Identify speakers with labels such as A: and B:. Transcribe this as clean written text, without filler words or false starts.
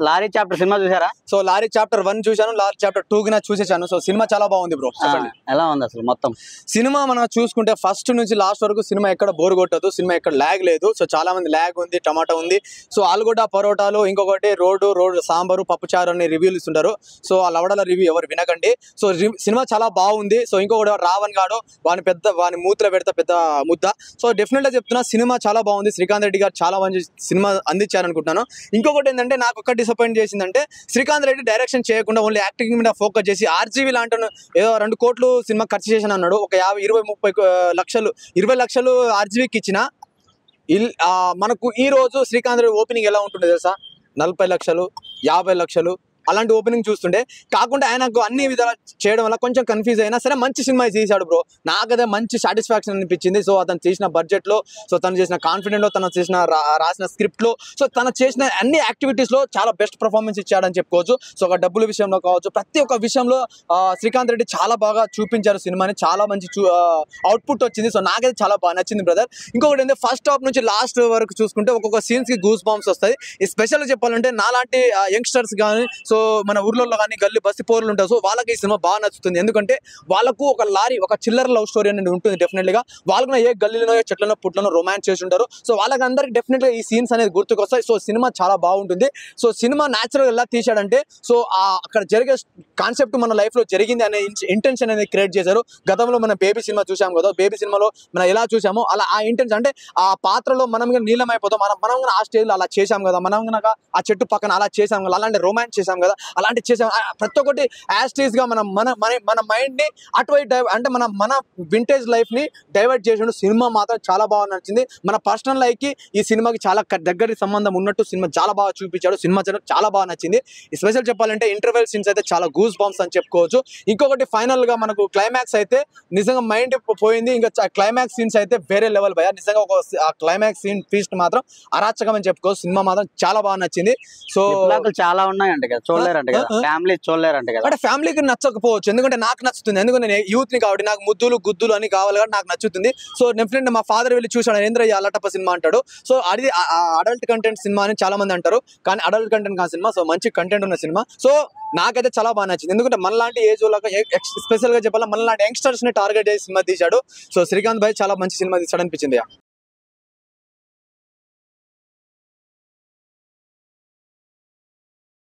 A: Lorry chapter cinema చూసారా?
B: So lorry chapter 1 చూశాను, lorry chapter 2 కి చూసేసాను. సో సినిమా చాలా బాగుంది బ్రో.
A: ఎలా ఉంది అసలు మొత్తం
B: సినిమా? మనం చూసుకుంటే ఫస్ట్ నుంచి లాస్ట్ వరకు సినిమా ఎక్కడ బోర్ కొట్టదు, సినిమా ఎక్కడ ల్యాగ్ లేదు. సో చాలా మంది ల్యాగ్ ఉంది, టమాటా ఉంది, సో ఆలుగడ్డ పరోటాలు, ఇంకొకటి రోడ్డు సాంబారు పప్పుచారు అని రివ్యూలు ఇస్తుంటారు. సో ఆ లవడల రివ్యూ ఎవరు వినకండి. సో సినిమా చాలా బాగుంది. సో ఇంకొకటి రావణ్ గాడు వాని మూత్ర పెడతా పెద్ద ముద్ద. సో డెఫినెట్ గా చెప్తున్నా సినిమా చాలా బాగుంది. శ్రీకాంత్ రెడ్డి గారు చాలా మంచి సినిమా అందించారనుకుంటున్నాను. ఇంకొకటి ఏంటంటే నాకు ఒక్క డిసప్పాయింట్ చేసిందంటే శ్రీకాంత్ రెడ్డి డైరెక్షన్ చేయకుండా ఓన్లీ యాక్టింగ్ మీద ఫోకస్ చేసి ఆర్జీవి లాంటి ఏదో 2 కోట్లు సినిమా ఖర్చు చేసిన అన్నాడు. ఒక 50-20-30 లక్షలు 20 లక్షలు ఆర్జీవికి ఇచ్చిన మనకు ఈ రోజు శ్రీకాంత్ రెడ్డి ఓపెనింగ్ ఎలా ఉంటుంది తెలుసా? 40 లక్షలు 50 లక్షలు అలాంటి ఓపెనింగ్ చూస్తుండే. కాకుండా ఆయనకు అన్ని విధాలు చేయడం వల్ల కొంచెం కన్ఫ్యూజ్ అయినా సరే మంచి సినిమా తీశాడు బ్రో. నాకదే మంచి సాటిస్ఫాక్షన్ అనిపించింది. సో అతను చేసిన బడ్జెట్ లో, సో తను చేసిన కాన్ఫిడెంట్ లో, తను చేసిన రాసిన స్క్రిప్ట్ లో, సో తను చేసిన అన్ని యాక్టివిటీస్ లో చాలా బెస్ట్ పర్ఫార్మెన్స్ ఇచ్చాడని చెప్పుకోవచ్చు. సో ఒక డబ్బుల విషయంలో కావచ్చు, ప్రతి ఒక్క విషయంలో శ్రీకాంత్ రెడ్డి చాలా బాగా చూపించారు సినిమాని. చాలా మంచి అవుట్పుట్ వచ్చింది. సో నాకైతే చాలా బాగా నచ్చింది బ్రదర్. ఇంకొకటి ఏంటంటే ఫస్ట్ హాఫ్ నుంచి లాస్ట్ వరకు చూసుకుంటే ఒక్కొక్క సీన్స్ కి గూస్ బాంబ్స్ వస్తాయి. స్పెషల్ చెప్పాలంటే నాలాంటి యంగ్స్టర్స్ కానీ, సో మన ఊర్లలో కానీ గల్లీ బస్తి పోర్లు ఉంటారు, సో వాళ్ళకి ఈ సినిమా బాగా నచ్చుతుంది. ఎందుకంటే వాళ్ళకు ఒక లారీ, ఒక చిల్లర లవ్ స్టోరీ అనేది ఉంటుంది డెఫినెట్ గా. వాళ్ళకు ఏ గల్లీలో చెట్లను పుట్లను రొమాన్స్ చేసి ఉంటారు. సో వాళ్ళకి అందరికి డెఫినెట్ గా ఈ సీన్స్ అనేది గుర్తుకొస్తాయి. సో సినిమా చాలా బాగుంటుంది. సో సినిమా న్యాచురల్ ఎలా తీసాడంటే, సో అక్కడ జరిగే కాన్సెప్ట్ మన లైఫ్ లో జరిగింది అనే ఇంటెన్షన్ అనేది క్రియేట్ చేశారు. గతంలో మన బేబీ సినిమా చూసాం కదా, బేబీ సినిమాలో మనం ఎలా చూసామో అలా ఆ ఇంటెన్షన్ అంటే ఆ పాత్రలో మనం నీలం అయిపోతాం. మనం ఆ స్టేజ్ లో అలా చేసాం కదా, మనం కనుక ఆ చెట్టు పక్కన అలా చేసాం కదా, అలాంటి రొమాన్స్ చేసాం కదా, అలాంటి చేసాం. ప్రతి ఒక్కటి యాస్టీస్ గా మన మైండ్ ని అటువైపు అంటే మన వింటేజ్ లైఫ్ ని డైవర్ట్ చేసాడు. సినిమా మాత్రం చాలా బాగా నచ్చింది. మన పర్సనల్ లైఫ్ కి ఈ సినిమాకి చాలా దగ్గర సంబంధం ఉన్నట్టు సినిమా చాలా బాగా చూపించాడు. సినిమా చాలా బాగా నచ్చింది. స్పెషల్ చెప్పాలంటే ఇంటర్వెల్ సీన్స్ అయితే చాలా గూస్ బాంబ్స్ అని చెప్పుకోవచ్చు. ఇంకొకటి ఫైనల్ గా మనకు క్లైమాక్స్ అయితే నిజంగా మైండ్ పోయింది. ఇంకా క్లైమాక్స్ సీన్స్ అయితే వేరే లెవెల్ భయ. నిజంగా ఒక క్లైమాక్స్ సీన్ ఫీస్ట్ మాత్రం అరాచకం అని చెప్పుకోవచ్చు. సినిమా మాత్రం చాలా బాగా నచ్చింది. సో
A: చాలా ఉన్నాయంట కదా, చూడలేరంట కదా, ఫ్యామిలీ చూడలేరంట కదా.
B: అంటే ఫ్యామిలీకి నచ్చకపోవచ్చు, ఎందుకంటే నాకు నచ్చుతుంది. ఎందుకంటే నేను యూత్ ని కాబట్టి నాకు ముద్దులు గుద్దులు అని కావాలి కాబట్టి నాకు నచ్చుతుంది. సో డెఫినెట్ మా ఫాదర్ వెళ్ళి చూసాడు, ఏంద్రయ్య అల్లటప్ప సినిమా అంటాడు. సో అది అడల్ట్ కంటెంట్ సినిమా అని చాలా మంది అంటారు, కానీ అడల్ట్ కంటెంట్ కాని సినిమా. సో మంచి కంటెంట్ ఉన్న సినిమా. సో నాకైతే చాలా బాగా నచ్చింది. ఎందుకంటే మనలాంటి ఏజ్ వాళ్ళకి స్పెషల్ గా చెప్పాలి, మనలాంటి యంగ్స్టర్స్ ని టార్గెట్ చేసి సినిమా తీశాడు. సో శ్రీకాంత్ భాయ్ చాలా మంచి సినిమా తీశాడు అనిపించింది.